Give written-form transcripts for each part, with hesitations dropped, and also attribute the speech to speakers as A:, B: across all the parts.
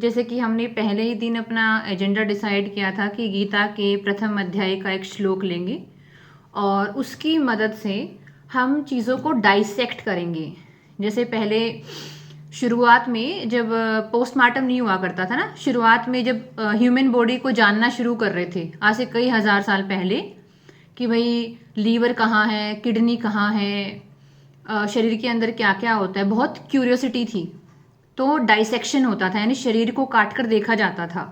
A: जैसे कि हमने पहले ही दिन अपना एजेंडा डिसाइड किया था कि गीता के प्रथम अध्याय का एक श्लोक लेंगे और उसकी मदद से हम चीज़ों को डाइसेक्ट करेंगे। जैसे पहले शुरुआत में जब पोस्टमार्टम नहीं हुआ करता था ना, शुरुआत में जब ह्यूमन बॉडी को जानना शुरू कर रहे थे आज से कई हज़ार साल पहले कि भाई लीवर कहाँ है, किडनी कहाँ है, शरीर के अंदर क्या क्या होता है, बहुत क्यूरियोसिटी थी। तो डाइसेक्शन होता था, यानी शरीर को काट कर देखा जाता था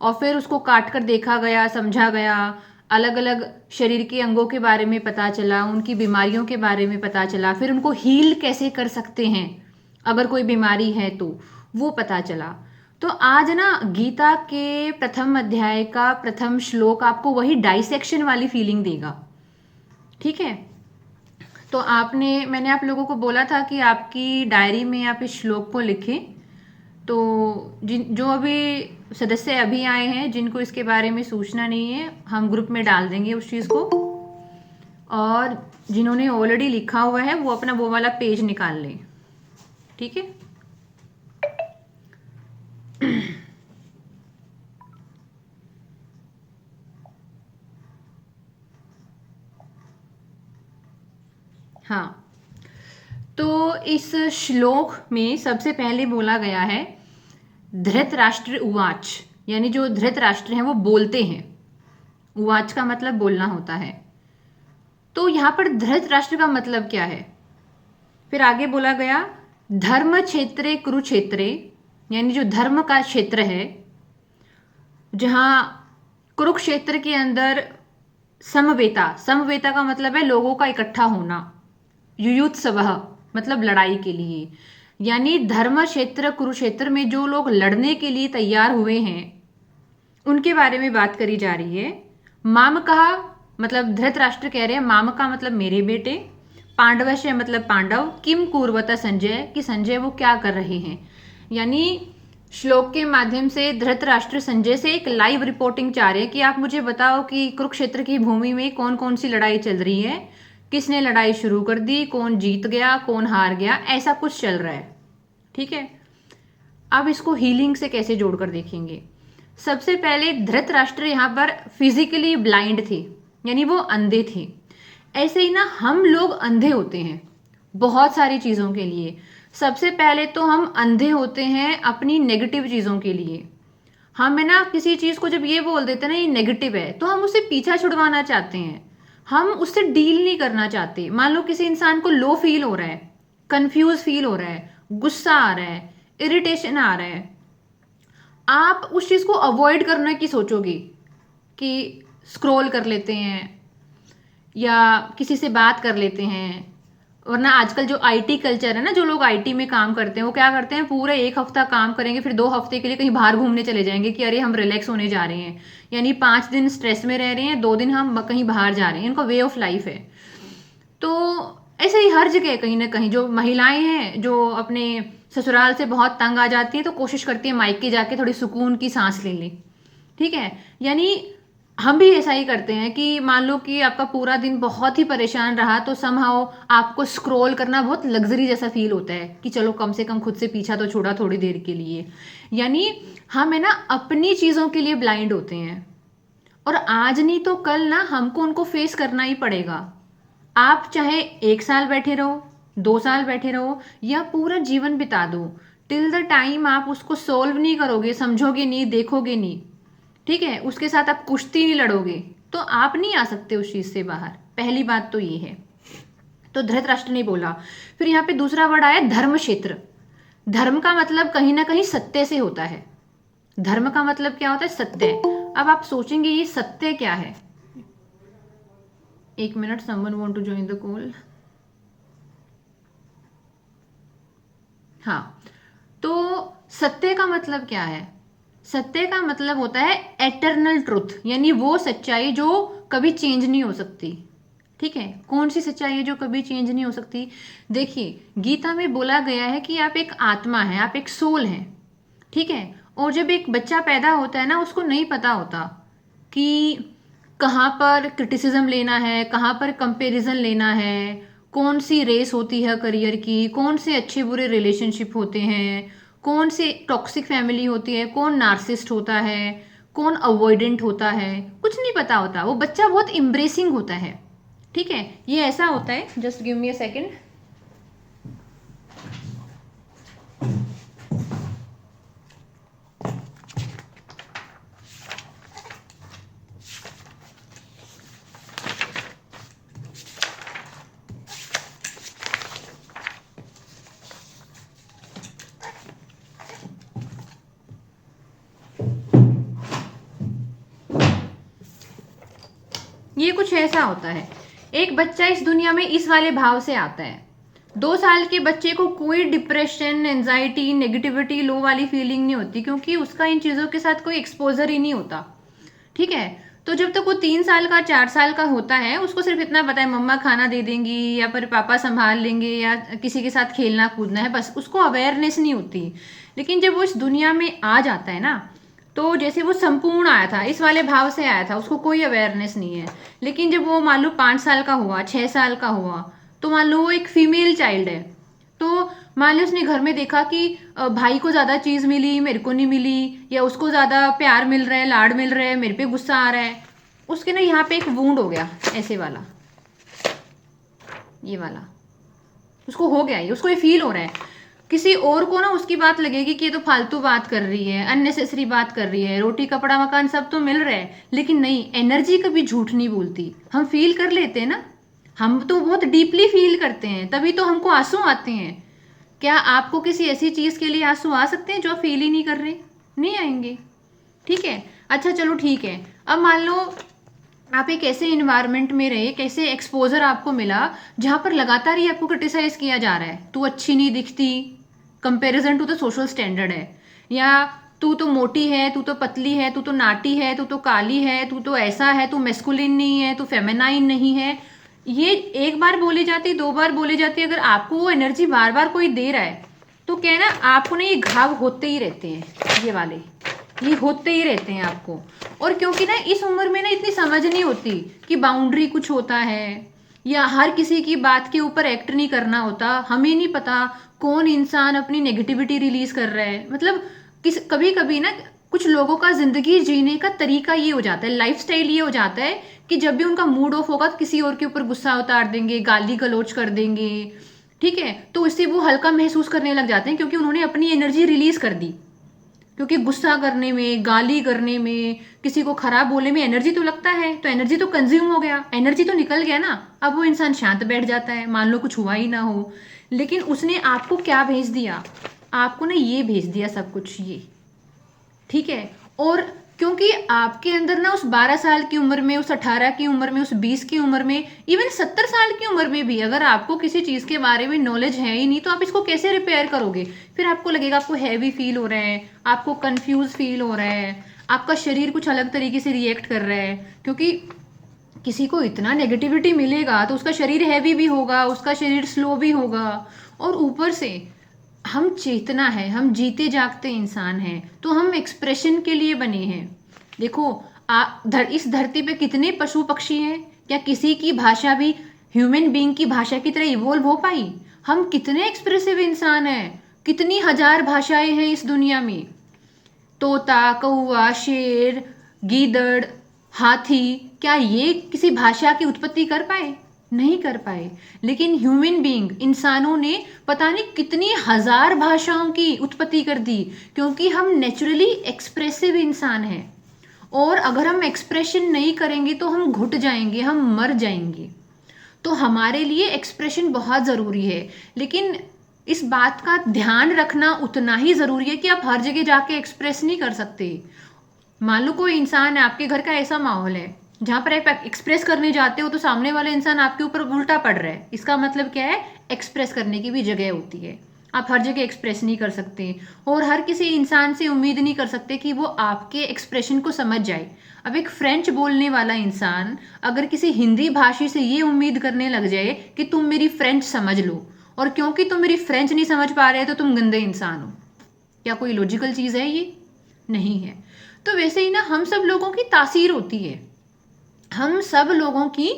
A: और फिर उसको काट कर देखा गया, समझा गया, अलग अलग शरीर के अंगों के बारे में पता चला, उनकी बीमारियों के बारे में पता चला, फिर उनको हील कैसे कर सकते हैं अगर कोई बीमारी है तो वो पता चला। तो आज ना गीता के प्रथम अध्याय का प्रथम श्लोक आपको वही डाइसेक्शन वाली फीलिंग देगा। ठीक है, तो मैंने आप लोगों को बोला था कि आपकी डायरी में आप इस श्लोक को लिखें। तो जो अभी सदस्य अभी आए हैं जिनको इसके बारे में सूचना नहीं है, हम ग्रुप में डाल देंगे उस चीज़ को, और जिन्होंने ऑलरेडी लिखा हुआ है वो अपना वो वाला पेज निकाल लें। ठीक है, हाँ। तो इस श्लोक में सबसे पहले बोला गया है धृतराष्ट्र उवाच, यानी जो धृतराष्ट्र हैं वो बोलते हैं। उवाच का मतलब बोलना होता है। तो यहाँ पर धृतराष्ट्र का मतलब क्या है? फिर आगे बोला गया धर्म क्षेत्रे कुरुक्षेत्रे, यानी जो धर्म का क्षेत्र है, जहाँ कुरुक्षेत्र के अंदर समवेता, समवेता का मतलब है लोगों का इकट्ठा होना, युयुत्सवः मतलब लड़ाई के लिए, यानी धर्म क्षेत्र कुरुक्षेत्र में जो लोग लड़ने के लिए तैयार हुए हैं उनके बारे में बात करी जा रही है। माम कहा मतलब धृतराष्ट्र कह रहे हैं, माम का मतलब मेरे बेटे, पांडवश्य मतलब पांडव, किम कुर्वत संजय कि संजय वो क्या कर रहे हैं। यानी श्लोक के माध्यम से धृतराष्ट्र संजय से एक लाइव रिपोर्टिंग चाह रहे हैं कि आप मुझे बताओ कि कुरुक्षेत्र की भूमि में कौन कौन सी लड़ाई चल रही है, किसने लड़ाई शुरू कर दी, कौन जीत गया, कौन हार गया, ऐसा कुछ चल रहा है। ठीक है, अब इसको हीलिंग से कैसे जोड़कर देखेंगे। सबसे पहले धृतराष्ट्र यहाँ पर फिजिकली ब्लाइंड थे, यानी वो अंधे थे। ऐसे ही ना हम लोग अंधे होते हैं बहुत सारी चीज़ों के लिए। सबसे पहले तो हम अंधे होते हैं अपनी नेगेटिव चीज़ों के लिए। हम है ना किसी चीज़ को जब ये बोल देते हैं ना ये नेगेटिव है, तो हम उससे पीछा छुड़वाना चाहते हैं, हम उससे डील नहीं करना चाहते। मान लो किसी इंसान को लो फील हो रहा है, कंफ्यूज फील हो रहा है, गुस्सा आ रहा है, इरिटेशन आ रहा है, आप उस चीज़ को अवॉइड करने की सोचोगे कि स्क्रॉल कर लेते हैं या किसी से बात कर लेते हैं। वरना आजकल जो आईटी कल्चर है ना, जो लोग आईटी में काम करते हैं वो क्या करते हैं, पूरे एक हफ्ता काम करेंगे, फिर 2 हफ्ते के लिए कहीं बाहर घूमने चले जाएंगे कि अरे हम रिलैक्स होने जा रहे हैं। यानी 5 दिन स्ट्रेस में रह रहे हैं, 2 दिन हम कहीं बाहर जा रहे हैं, इनका वे ऑफ लाइफ है। तो ऐसे ही हर जगह कहीं ना कहीं जो महिलाएं हैं जो अपने ससुराल से बहुत तंग आ जाती हैं तो कोशिश करती है मायके जाके थोड़ी सुकून की सांस ले लें। ठीक है, यानी हम भी ऐसा ही करते हैं कि मान लो कि आपका पूरा दिन बहुत ही परेशान रहा तो समहाउ आपको स्क्रॉल करना बहुत लग्जरी जैसा फील होता है कि चलो कम से कम खुद से पीछा तो छोड़ा थोड़ी देर के लिए। यानी हम है ना अपनी चीज़ों के लिए ब्लाइंड होते हैं, और आज नहीं तो कल ना हमको उनको फेस करना ही पड़ेगा। आप चाहे 1 साल बैठे रहो, 2 साल बैठे रहो या पूरा जीवन बिता दो, टिल द टाइम आप उसको सोल्व नहीं करोगे, समझोगे नहीं, देखोगे नहीं, ठीक है, उसके साथ आप कुश्ती नहीं लड़ोगे, तो आप नहीं आ सकते उस चीज़ से बाहर। पहली बात तो ये है। तो धृतराष्ट्र ने बोला। फिर यहाँ पे दूसरा वर्ड आया धर्म क्षेत्र। धर्म का मतलब कहीं ना कहीं सत्य से होता है। धर्म का मतलब क्या होता है, सत्य। अब आप सोचेंगे ये सत्य क्या है। 1 minute, someone want to join the call. हाँ, तो सत्य का मतलब क्या है। सत्य का मतलब होता है एटर्नल ट्रुथ, यानी वो सच्चाई जो कभी चेंज नहीं हो सकती। ठीक है, कौन सी सच्चाई है जो कभी चेंज नहीं हो सकती। देखिए गीता में बोला गया है कि आप एक आत्मा है, आप एक सोल हैं। ठीक है, और जब एक बच्चा पैदा होता है ना उसको नहीं पता होता कि कहाँ पर क्रिटिसिज्म लेना है, कहाँ पर कंपैरिजन लेना है, कौन सी रेस होती है करियर की, कौन से अच्छे बुरे रिलेशनशिप होते हैं, कौन सी टॉक्सिक फैमिली होती है, कौन नार्सिस्ट होता है, कौन अवॉइडेंट होता है, कुछ नहीं पता होता। वो बच्चा बहुत एम्ब्रेसिंग होता है, ठीक है। ये ऐसा होता है, just give me a second. ये कुछ ऐसा होता है, एक बच्चा इस दुनिया में इस वाले भाव से आता है। 2 साल के बच्चे को कोई डिप्रेशन, एंजाइटी, नेगेटिविटी, लो वाली फीलिंग नहीं होती, क्योंकि उसका इन चीज़ों के साथ कोई एक्सपोजर ही नहीं होता, ठीक है। तो जब तक वो 3 साल का, 4 साल का होता है, उसको सिर्फ इतना पता है मम्मा खाना दे देंगी या फिर पापा संभाल लेंगे या किसी के साथ खेलना कूदना है, बस उसको अवेयरनेस नहीं होती। लेकिन जब वो इस दुनिया में आ जाता है ना, तो जैसे वो संपूर्ण आया था, इस वाले भाव से आया था, उसको कोई अवेयरनेस नहीं है। लेकिन जब वो मान लो 5 साल का हुआ, 6 साल का हुआ, तो मान लो वो एक फीमेल चाइल्ड है, तो मान लो उसने घर में देखा कि भाई को ज़्यादा चीज़ मिली, मेरे को नहीं मिली, या उसको ज़्यादा प्यार मिल रहा है, लाड मिल रहा है, मेरे पे गुस्सा आ रहा है। उसके ना यहाँ पे एक वूंड हो गया, ऐसे वाला, ये वाला उसको हो गया, ये उसको ये फील हो रहा है। किसी और को ना उसकी बात लगेगी कि ये तो फालतू बात कर रही है, अननेसेसरी बात कर रही है, रोटी कपड़ा मकान सब तो मिल रहा है, लेकिन नहीं, एनर्जी कभी झूठ नहीं बोलती। हम फील कर लेते हैं ना, हम तो बहुत डीपली फील करते हैं, तभी तो हमको आंसू आते हैं। क्या आपको किसी ऐसी चीज़ के लिए आंसू आ सकते हैं जो आप फील ही नहीं कर रहे? नहीं आएंगे, ठीक है। अच्छा चलो ठीक है, अब मान लो आप एक ऐसे इन्वायरमेंट में रहे, कैसे एक्सपोजर आपको मिला जहाँ पर लगातार ही आपको क्रिटिसाइज किया जा रहा है, तू अच्छी नहीं दिखती, comparison to the social standard है, या तू तो मोटी है, तू तो पतली है, तू तो नाटी है, तू तो काली है, तू तो ऐसा है, तू मेस्कुलिन नहीं है, तू फेमिनाइन नहीं है। ये एक बार बोली जाती, 2 बार बोली जाती, अगर आपको वो एनर्जी बार बार कोई दे रहा है, तो क्या है ना, आपको ना ये घाव होते ही रहते हैं, ये वाले, ये होते ही रहते हैं आपको। और क्योंकि ना इस उम्र में ना इतनी समझ नहीं होती कि बाउंड्री कुछ होता है, या हर किसी की बात के ऊपर एक्ट नहीं करना होता। हमें नहीं पता कौन इंसान अपनी नेगेटिविटी रिलीज कर रहा है, मतलब किस कभी कभी ना कुछ लोगों का जिंदगी जीने का तरीका ये हो जाता है, लाइफस्टाइल ये हो जाता है कि जब भी उनका मूड ऑफ होगा तो किसी और के ऊपर गुस्सा उतार देंगे, गाली गलौज कर देंगे, ठीक है। तो इससे वो हल्का महसूस करने लग जाते हैं, क्योंकि उन्होंने अपनी एनर्जी रिलीज कर दी। क्योंकि गुस्सा करने में, गाली करने में, किसी को खराब बोलने में एनर्जी तो लगता है, तो एनर्जी तो कंज्यूम हो गया, एनर्जी तो निकल गया ना। अब वो इंसान शांत बैठ जाता है, मान लो कुछ हुआ ही ना हो, लेकिन उसने आपको क्या भेज दिया, आपको ना ये भेज दिया सब कुछ, ये, ठीक है। और क्योंकि आपके अंदर ना उस 12 साल की उम्र में, उस 18 की उम्र में, उस 20 की उम्र में, इवन 70 साल की उम्र में भी अगर आपको किसी चीज़ के बारे में नॉलेज है ही नहीं, तो आप इसको कैसे रिपेयर करोगे? फिर आपको लगेगा आपको हैवी फील हो रहा है, आपको कंफ्यूज फील हो रहा है, आपका शरीर कुछ अलग तरीके से रिएक्ट कर रहा है, क्योंकि किसी को इतना नेगेटिविटी मिलेगा तो उसका शरीर हैवी भी होगा, उसका शरीर स्लो भी होगा। और ऊपर से हम चेतना है, हम जीते जागते इंसान हैं, तो हम एक्सप्रेशन के लिए बने हैं। देखो इस धरती पे कितने पशु पक्षी हैं, क्या किसी की भाषा भी ह्यूमन बीइंग की भाषा की तरह इवोल्व हो पाई? हम कितने एक्सप्रेसिव इंसान हैं, कितनी हजार भाषाएं हैं इस दुनिया में। तोता, कौवा, शेर, गीदड़, हाथी, क्या ये किसी भाषा की उत्पत्ति कर पाए? नहीं कर पाए। लेकिन ह्यूमन बीइंग, इंसानों ने पता नहीं कितनी हजार भाषाओं की उत्पत्ति कर दी, क्योंकि हम नेचुरली एक्सप्रेसिव इंसान हैं। और अगर हम एक्सप्रेशन नहीं करेंगे तो हम घुट जाएंगे, हम मर जाएंगे। तो हमारे लिए एक्सप्रेशन बहुत ज़रूरी है, लेकिन इस बात का ध्यान रखना उतना ही ज़रूरी है कि आप हर जगह जाके एक्सप्रेस नहीं कर सकते। मान लो कोई इंसान है, आपके घर का ऐसा माहौल है जहाँ पर आप एक्सप्रेस करने जाते हो तो सामने वाला इंसान आपके ऊपर उल्टा पड़ रहा है, इसका मतलब क्या है? एक्सप्रेस करने की भी जगह होती है। आप हर जगह एक्सप्रेस नहीं कर सकते, और हर किसी इंसान से उम्मीद नहीं कर सकते कि वो आपके एक्सप्रेशन को समझ जाए। अब एक फ्रेंच बोलने वाला इंसान अगर किसी हिंदी भाषी से ये उम्मीद करने लग जाए कि तुम मेरी फ्रेंच समझ लो, और क्योंकि तुम मेरी फ्रेंच नहीं समझ पा रहे तो तुम गंदे इंसान हो, क्या कोई लॉजिकल चीज़ है? ये नहीं है। तो वैसे ही ना हम सब लोगों की तासीर होती है, हम सब लोगों की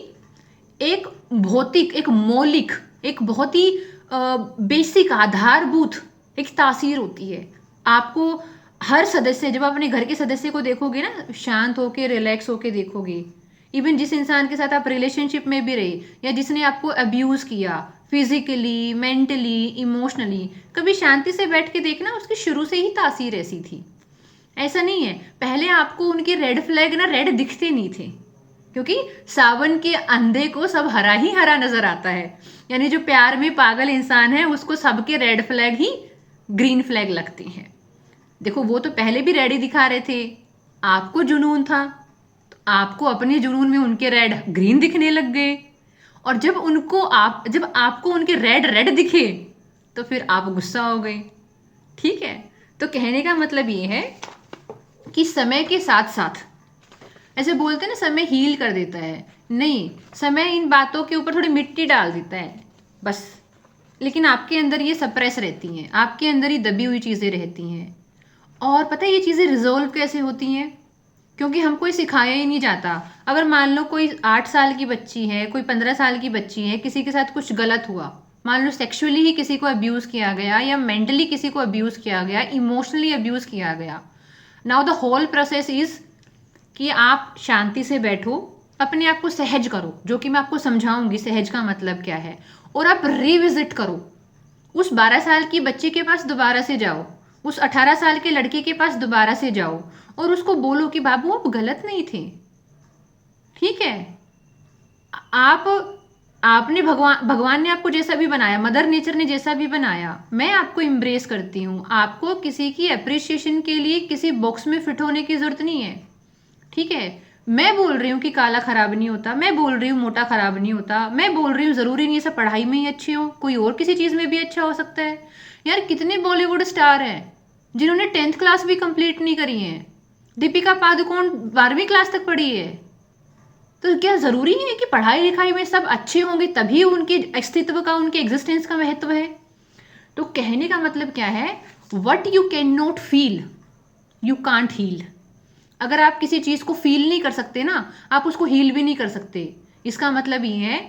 A: एक भौतिक, एक मौलिक, एक बहुत ही बेसिक, आधारभूत एक तासीर होती है। आपको हर सदस्य, जब आप अपने घर के सदस्य को देखोगे ना, शांत होके रिलैक्स होके देखोगे, इवन जिस इंसान के साथ आप रिलेशनशिप में भी रहे या जिसने आपको अब्यूज़ किया फिजिकली, मेंटली, इमोशनली, कभी शांति से बैठ के देखना, उसकी शुरू से ही तासीर ऐसी थी। ऐसा नहीं है पहले आपको उनके रेड फ्लैग ना रेड दिखते नहीं थे, क्योंकि सावन के अंधे को सब हरा ही हरा नजर आता है। यानी जो प्यार में पागल इंसान है उसको सबके रेड फ्लैग ही ग्रीन फ्लैग लगते हैं। देखो वो तो पहले भी रेड ही दिखा रहे थे, आपको जुनून था तो आपको अपने जुनून में उनके रेड ग्रीन दिखने लग गए, और जब आपको उनके रेड रेड दिखे तो फिर आप गुस्सा हो गए। ठीक है, तो कहने का मतलब ये है कि समय के साथ साथ, ऐसे बोलते हैं ना समय हील कर देता है, नहीं, समय इन बातों के ऊपर थोड़ी मिट्टी डाल देता है बस। लेकिन आपके अंदर ये सप्रेस रहती हैं, आपके अंदर ही दबी हुई चीज़ें रहती हैं। और पता है ये चीज़ें रिजोल्व कैसे होती हैं? क्योंकि हमको ये सिखाया ही नहीं जाता। अगर मान लो कोई 8 साल की बच्ची है, कोई 15 साल की बच्ची है, किसी के साथ कुछ गलत हुआ, मान लो सेक्सुअली ही किसी को अब्यूज़ किया गया या मेंटली किसी को अब्यूज़ किया गया, इमोशनली अब्यूज़ किया गया, now the whole process is कि आप शांति से बैठो, अपने आप को सहज करो, जो कि मैं आपको समझाऊंगी सहज का मतलब क्या है, और आप रिविजिट करो। उस 12 साल की बच्ची के पास दोबारा से जाओ, उस 18 साल के लड़के के पास दोबारा से जाओ और उसको बोलो कि बाबू आप गलत नहीं थे। ठीक है, आप आपने भगवान ने आपको जैसा भी बनाया, मदर नेचर ने जैसा भी बनाया, मैं आपको इम्ब्रेस करती हूँ। आपको किसी की अप्रिसिएशन के लिए किसी बॉक्स में फिट होने की जरूरत नहीं है। ठीक है, मैं बोल रही हूँ कि काला खराब नहीं होता, मैं बोल रही हूँ मोटा खराब नहीं होता, मैं बोल रही हूँ जरूरी नहीं है सब पढ़ाई में ही अच्छे हो, कोई और किसी चीज में भी अच्छा हो सकता है। यार कितने बॉलीवुड स्टार हैं जिन्होंने 10th क्लास भी कंप्लीट नहीं करी है। दीपिका पादुकोण 12वीं क्लास तक पढ़ी है। तो क्या जरूरी है कि पढ़ाई लिखाई में सब अच्छे होंगे तभी उनके अस्तित्व का, उनके एग्जिस्टेंस का महत्व है? तो कहने का मतलब क्या है, what you can not feel you can't heal. अगर आप किसी चीज को फील नहीं कर सकते ना, आप उसको हील भी नहीं कर सकते। इसका मतलब ये है,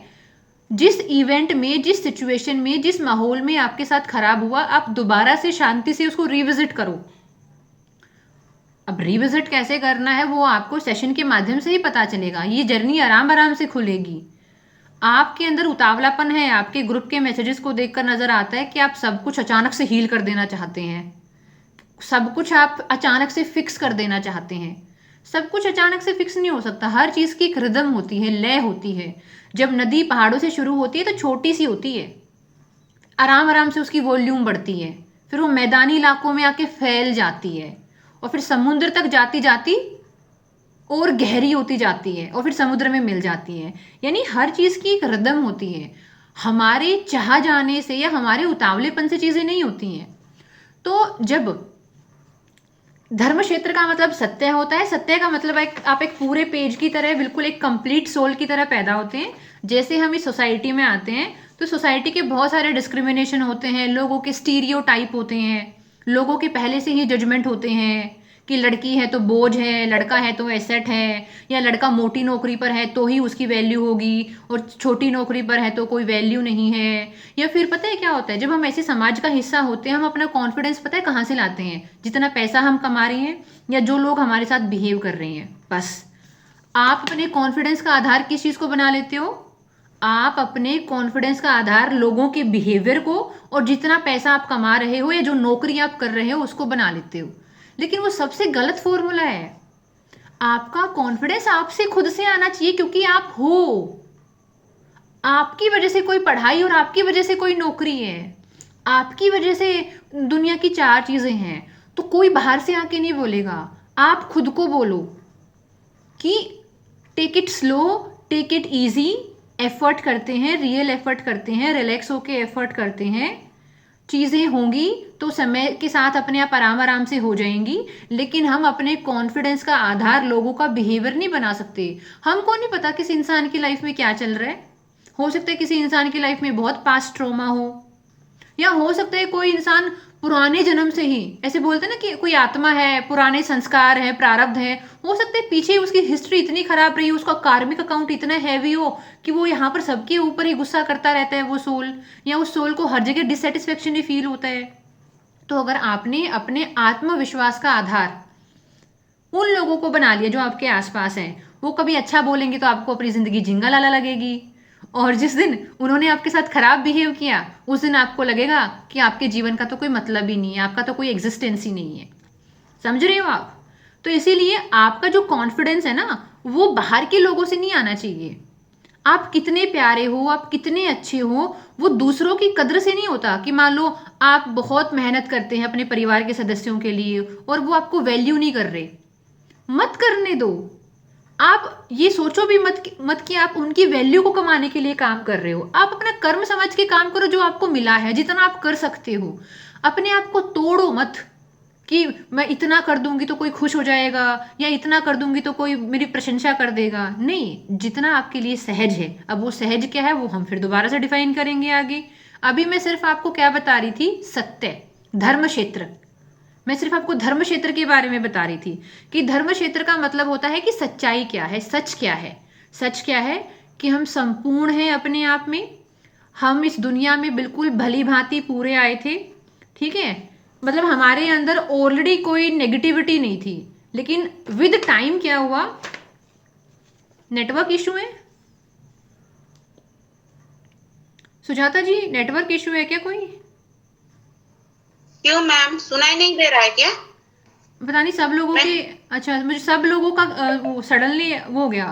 A: जिस इवेंट में, जिस सिचुएशन में, जिस माहौल में आपके साथ खराब हुआ, आप दोबारा से शांति से उसको रिविजिट करो। अब रिविजिट कैसे करना है वो आपको सेशन के माध्यम से ही पता चलेगा। ये जर्नी आराम आराम से खुलेगी। आपके अंदर उतावलापन है, आपके ग्रुप के मैसेजेस को देखकर नजर आता है कि आप सब कुछ अचानक से हील कर देना चाहते हैं, सब कुछ आप अचानक से फिक्स कर देना चाहते हैं। सब कुछ अचानक से फिक्स नहीं हो सकता, हर चीज की एक रिदम होती है, लय होती है। जब नदी पहाड़ों से शुरू होती है तो छोटी सी होती है, आराम आराम से उसकी वॉल्यूम बढ़ती है, फिर वो मैदानी इलाकों में आके फैल जाती है, और फिर समुद्र तक जाती जाती और गहरी होती जाती है, और फिर समुद्र में मिल जाती है। यानी हर चीज की एक रिदम होती है। हमारे चाह जाने से या हमारे उतावलेपन से चीजें नहीं होती हैं। तो जब धर्म क्षेत्र का मतलब सत्य होता है, सत्य का मतलब आप एक पूरे पेज की तरह, बिल्कुल एक कंप्लीट सोल की तरह पैदा होते हैं। जैसे हम इस सोसाइटी में आते हैं तो सोसाइटी के बहुत सारे डिस्क्रिमिनेशन होते हैं, लोगों के स्टीरियोटाइप होते हैं, लोगों के पहले से ही जजमेंट होते हैं कि लड़की है तो बोझ है, लड़का है तो एसेट है, या लड़का मोटी नौकरी पर है तो ही उसकी वैल्यू होगी और छोटी नौकरी पर है तो कोई वैल्यू नहीं है। या फिर पता है क्या होता है, जब हम ऐसे समाज का हिस्सा होते हैं, हम अपना कॉन्फिडेंस पता है कहाँ से लाते हैं? जितना पैसा हम कमा रहे हैं या जो लोग हमारे साथ बिहेव कर रहे हैं, बस। आप अपने कॉन्फिडेंस का आधार किस चीज़ को बना लेते हो? आप अपने कॉन्फिडेंस का आधार लोगों के बिहेवियर को और जितना पैसा आप कमा रहे हो या जो नौकरी आप कर रहे हो उसको बना लेते हो। लेकिन वो सबसे गलत फॉर्मूला है। आपका कॉन्फिडेंस आपसे खुद से आना चाहिए, क्योंकि आप हो। आपकी वजह से कोई पढ़ाई और आपकी वजह से कोई नौकरी है, आपकी वजह से दुनिया की 4 चीजें हैं। तो कोई बाहर से आके नहीं बोलेगा, आप खुद को बोलो कि take it slow, take it easy, effort करते हैं, रियल एफर्ट करते हैं, रिलैक्स होके एफर्ट करते हैं। चीज़ें होंगी तो समय के साथ अपने आप आराम आराम से हो जाएंगी। लेकिन हम अपने कॉन्फिडेंस का आधार लोगों का बिहेवियर नहीं बना सकते। हमको नहीं पता किस इंसान की लाइफ में क्या चल रहा है। हो सकता है किसी इंसान की लाइफ में बहुत पास्ट ट्रॉमा हो, या हो सकता है कोई इंसान पुराने जन्म से ही, ऐसे बोलते हैं ना कि कोई आत्मा है, पुराने संस्कार है, प्रारब्ध है, हो सकता है पीछे उसकी हिस्ट्री इतनी खराब रही, उसका कार्मिक अकाउंट इतना हैवी हो कि वो यहाँ पर सबके ऊपर ही गुस्सा करता रहता है वो सोल, या उस सोल को हर जगह डिससेटिस्फेक्शन ही फील होता है। तो अगर आपने अपने आत्मविश्वास का आधार उन लोगों को बना लिया जो आपके आसपास हैं, वो कभी अच्छा बोलेंगे तो आपको अपनी जिंदगी झिंगा लाला लगेगी, और जिस दिन उन्होंने आपके साथ खराब बिहेव किया उस दिन आपको लगेगा कि आपके जीवन का तो कोई मतलब ही नहीं है, आपका तो कोई एग्जिस्टेंस ही नहीं है। समझ रहे हो आप? तो इसीलिए आपका जो कॉन्फिडेंस है ना, वो बाहर के लोगों से नहीं आना चाहिए। आप कितने प्यारे हो, आप कितने अच्छे हो, वो दूसरों की कद्र से नहीं होता। कि मान लो आप बहुत मेहनत करते हैं अपने परिवार के सदस्यों के लिए और वो आपको वैल्यू नहीं कर रहे, मत करने दो। आप ये सोचो भी मत कि आप उनकी वैल्यू को कमाने के लिए काम कर रहे हो। आप अपना कर्म समझ के काम करो जो आपको मिला है, जितना आप कर सकते हो। अपने आप को तोड़ो मत कि मैं इतना कर दूंगी तो कोई खुश हो जाएगा, या इतना कर दूंगी तो कोई मेरी प्रशंसा कर देगा। नहीं, जितना आपके लिए सहज है। अब वो सहज क्या है वो हम फिर दोबारा से डिफाइन करेंगे आगे। अभी मैं सिर्फ आपको क्या बता रही थी, सत्य, धर्म क्षेत्र। मैं सिर्फ आपको धर्म क्षेत्र के बारे में बता रही थी कि धर्म क्षेत्र का मतलब होता है कि सच्चाई क्या है, सच क्या है। सच क्या है कि हम संपूर्ण हैं अपने आप में। हम इस दुनिया में बिल्कुल भली भांति पूरे आए थे, ठीक है। मतलब हमारे अंदर ऑलरेडी कोई नेगेटिविटी नहीं थी, लेकिन विद टाइम क्या हुआ, नेटवर्क इशू है। सुजाता जी, नेटवर्क इशू है क्या कोई?
B: क्यों मैम, सुनाई नहीं दे रहा है क्या?
A: पता नहीं सब लोगों के। अच्छा, मुझे सब लोगों का वो सडनली वो हो गया,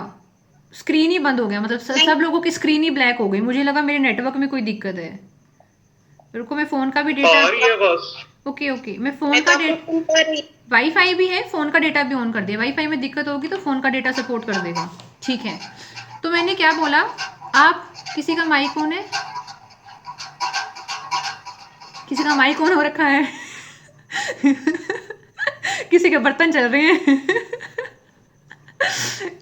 A: स्क्रीन ही बंद हो गया। मतलब
B: नहीं,
A: सब लोगों की स्क्रीन ही ब्लैक हो गई। मुझे लगा मेरे नेटवर्क में कोई दिक्कत है। रुको, मैं फोन का भी डेटा।
B: आ रही है बस।
A: ओके ओके, मैं फोन
B: मैं तो
A: का
B: आपको
A: डेटा,
B: सुन पा रही।
A: वाईफाई भी है, फोन का डेटा भी ऑन कर दिया। वाईफाई में दिक्कत होगी तो फोन का डेटा सपोर्ट कर देगा, ठीक है। तो मैंने क्या बोला, आप किसी का माइक ऑन है, किसी का माइक ऑन हो रखा है किसी के बर्तन चल रहे हैं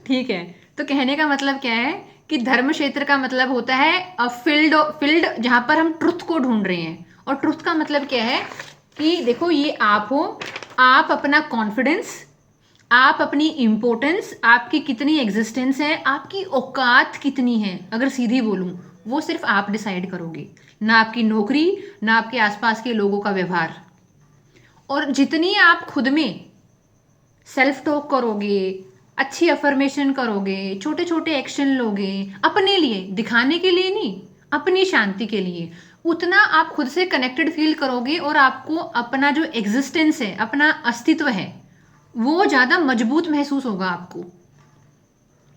A: ठीक है। तो कहने का मतलब क्या है कि धर्म क्षेत्र का मतलब होता है फील्ड फील्ड जहां पर हम ट्रुथ को ढूंढ रहे हैं। और ट्रुथ का मतलब क्या है कि देखो, ये आप हो, आप अपना कॉन्फिडेंस, आप अपनी इम्पोर्टेंस, आपकी कितनी एग्जिस्टेंस है, आपकी औकात कितनी है, अगर सीधी बोलूं, वो सिर्फ आप डिसाइड करोगे। ना आपकी नौकरी, ना आपके आसपास के लोगों का व्यवहार। और जितनी आप खुद में सेल्फ टॉक करोगे, अच्छी अफर्मेशन करोगे, छोटे छोटे एक्शन लोगे अपने लिए, दिखाने के लिए नहीं, अपनी शांति के लिए, उतना आप खुद से कनेक्टेड फील करोगे और आपको अपना जो एग्जिस्टेंस है, अपना अस्तित्व है, वो ज़्यादा मजबूत महसूस होगा आपको,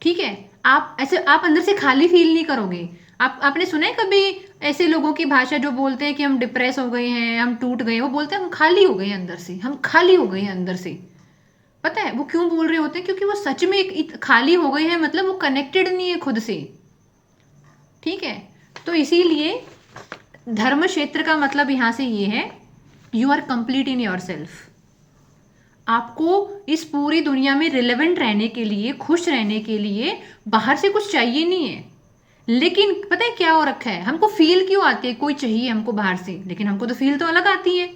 A: ठीक है। आप ऐसे, आप अंदर से खाली फील नहीं करोगे। आपने सुना है कभी ऐसे लोगों की भाषा जो बोलते हैं कि हम डिप्रेस हो गए हैं, हम टूट गए, वो बोलते हैं हम खाली हो गए हैं अंदर से, हम खाली हो गए हैं अंदर से। पता है वो क्यों बोल रहे होते हैं? क्योंकि वो सच में खाली हो गए हैं, मतलब वो कनेक्टेड नहीं है खुद से, ठीक है। तो इसीलिए धर्म क्षेत्र का मतलब यहां से ये है, you are complete in your yourself इस पूरी दुनिया में रिलेवेंट रहने के लिए, खुश रहने के लिए बाहर से कुछ चाहिए नहीं है। लेकिन पता है क्या हो रखा है, हमको फील क्यों आती है कोई चाहिए हमको बाहर से, लेकिन हमको तो फील तो अलग आती है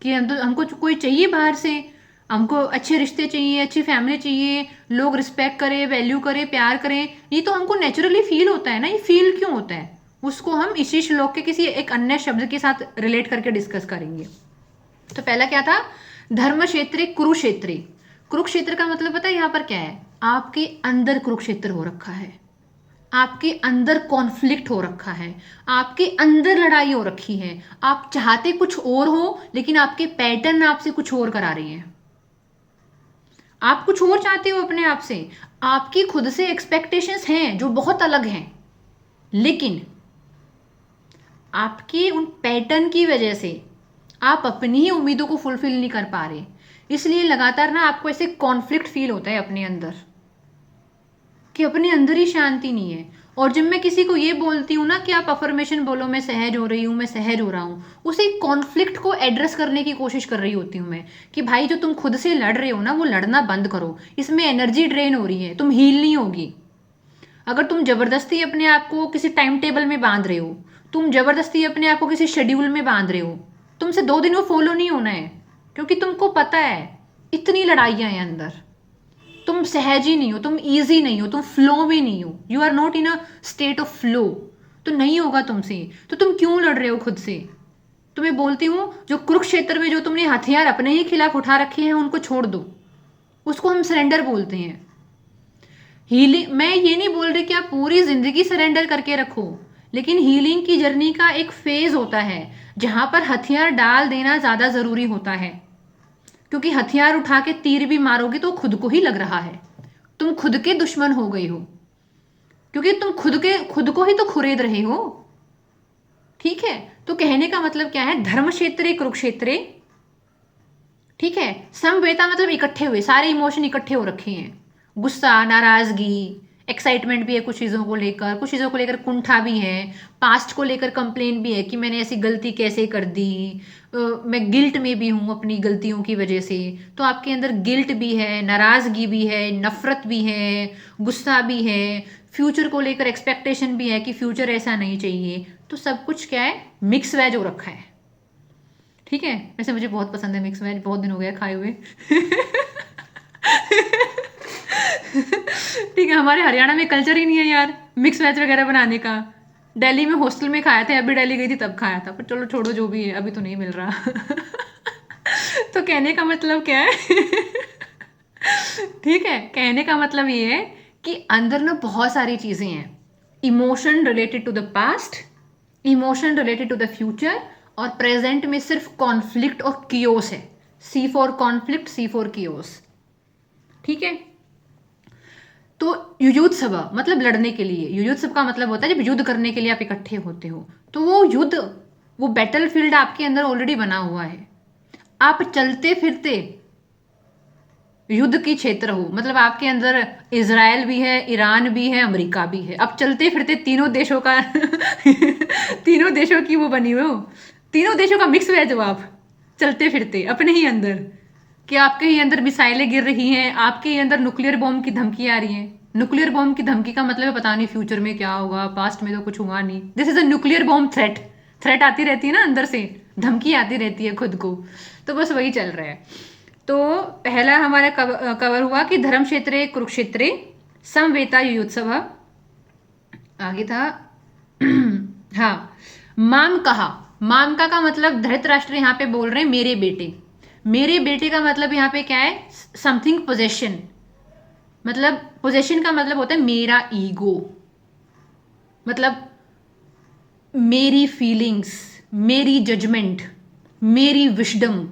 A: कि हमको कोई चाहिए बाहर से। हमको अच्छे रिश्ते चाहिए, अच्छी फैमिली चाहिए, लोग रिस्पेक्ट करें, वैल्यू करें, प्यार करें, ये तो हमको नेचुरली फील होता है ना। ये फील क्यों होता है, उसको हम इसी श्लोक के किसी एक अन्य शब्द के साथ रिलेट करके डिस्कस करेंगे। तो पहला क्या था, धर्म क्षेत्र कुरुक्षेत्र। कुरुक्षेत्र का मतलब पता है यहाँ पर क्या है, आपके अंदर कुरुक्षेत्र हो रखा है, आपके अंदर कॉन्फ्लिक्ट हो रखा है, आपके अंदर लड़ाई हो रखी है। आप चाहते कुछ और हो, लेकिन आपके पैटर्न आपसे कुछ और करा रही हैं। आप कुछ और चाहते हो अपने आप से, आपकी खुद से एक्सपेक्टेशंस हैं जो बहुत अलग हैं, लेकिन आपके उन पैटर्न की वजह से आप अपनी ही उम्मीदों को फुलफिल नहीं कर पा रहे। इसलिए लगातार ना आपको ऐसे कॉन्फ्लिक्ट फील होता है अपने अंदर, कि अपने अंदर ही शांति नहीं है। और जब मैं किसी को ये बोलती हूँ ना कि आप अफर्मेशन बोलो, मैं सहज हो रही हूँ, मैं सहज हो रहा हूँ, उसी कॉन्फ्लिक्ट को एड्रेस करने की कोशिश कर रही होती हूँ मैं, कि भाई जो तुम खुद से लड़ रहे हो ना, वो लड़ना बंद करो, इसमें एनर्जी ड्रेन हो रही है, तुम हील नहीं होगी। अगर तुम जबरदस्ती अपने आप को किसी टाइम टेबल में बांध रहे हो, तुम जबरदस्ती अपने आप को किसी शेड्यूल में बांध रहे हो, तुमसे 2 दिन वो फॉलो नहीं होना है, क्योंकि तुमको पता है इतनी लड़ाइयाँ हैं अंदर। तुम सहज ही नहीं हो, तुम ईजी नहीं हो, तुम फ्लो में नहीं हो, you are not in a state of flow. तो नहीं होगा तुमसे, तो तुम क्यों लड़ रहे हो खुद से? तो मैं बोलती हूँ जो कुरुक्षेत्र में जो तुमने हथियार अपने ही खिलाफ उठा रखे हैं उनको छोड़ दो, उसको हम सरेंडर बोलते हैं। हीलिंग, मैं ये नहीं बोल रही कि आप पूरी जिंदगी सरेंडर करके रखो, लेकिन हीलिंग की जर्नी का एक फेज होता है जहां पर हथियार डाल देना ज्यादा जरूरी होता है, क्योंकि हथियार उठा के तीर भी मारोगे तो खुद को ही लग रहा है, तुम खुद के दुश्मन हो गई हो, क्योंकि तुम खुद को ही तो खुरेद रहे हो। ठीक है, तो कहने का मतलब क्या है, धर्म क्षेत्रे कुरुक्षेत्रे, ठीक है, समवेता मतलब इकट्ठे हुए, सारे इमोशन इकट्ठे हो रखे हैं, गुस्सा, नाराजगी, एक्साइटमेंट भी है कुछ चीज़ों को लेकर, कुछ चीज़ों को लेकर कुंठा भी है, पास्ट को लेकर कंप्लेन भी है कि मैंने ऐसी गलती कैसे कर दी, मैं गिल्ट में भी हूँ अपनी गलतियों की वजह से, तो आपके अंदर गिल्ट भी है, नाराजगी भी है, नफरत भी है, गुस्सा भी है, फ्यूचर को लेकर एक्सपेक्टेशन भी है कि फ्यूचर ऐसा नहीं चाहिए, तो सब कुछ क्या है, मिक्स वेज हो रखा है। ठीक है, वैसे मुझे बहुत पसंद है मिक्स वेज, बहुत दिन हो गया खाए हुए। ठीक है, हमारे हरियाणा में कल्चर ही नहीं है यार मिक्स वेज वगैरह बनाने का। दिल्ली में हॉस्टल में खाया था, अभी दिल्ली गई थी तब खाया था, पर चलो छोड़ो जो भी है, अभी तो नहीं मिल रहा। तो कहने का मतलब क्या है? ठीक है, कहने का मतलब ये है कि अंदर ना बहुत सारी चीजें हैं, emotion related to the past, emotion related to the future, और प्रेजेंट में सिर्फ कॉन्फ्लिक्ट और कियोस है। C for conflict, C for chaos. ठीक है, तो युयुत्सव मतलब लड़ने के लिए, युयुत्सव का मतलब होता है जब युद्ध करने के लिए आप इकट्ठे होते हो, तो वो युद्ध, वो बैटल फील्ड आपके अंदर ऑलरेडी बना हुआ है, आप चलते फिरते युद्ध की क्षेत्र हो, मतलब आपके अंदर इजराइल भी है, ईरान भी है, अमेरिका भी है, अब चलते फिरते तीनों देशों का तीनों देशों की वो बनी हुई हो, तीनों देशों का मिक्स वेज हो आप चलते फिरते अपने ही अंदर, कि आपके ही अंदर मिसाइलें गिर रही हैं, आपके ही अंदर न्यूक्लियर बॉम्ब की धमकी आ रही है। न्यूक्लियर बॉम्ब की धमकी का मतलब है पता नहीं फ्यूचर में क्या होगा, पास्ट में तो कुछ हुआ नहीं, this is a nuclear bomb threat, threat आती रहती है ना अंदर से, धमकी आती रहती है खुद को, तो बस वही चल रहा है। तो पहला हमारा कवर हुआ कि धर्म क्षेत्रे कुरुक्षेत्रे समवेता युयुत्सव, आगे था हाँ, मामका, मामका का मतलब धृतराष्ट्र यहाँ पे बोल रहे हैं मेरे बेटे, मेरे बेटे का मतलब यहाँ पे क्या है, समथिंग पोजेशन, मतलब पोजेशन का मतलब होता है मेरा ईगो, मतलब मेरी फीलिंग्स, मेरी जजमेंट, मेरी विशडम,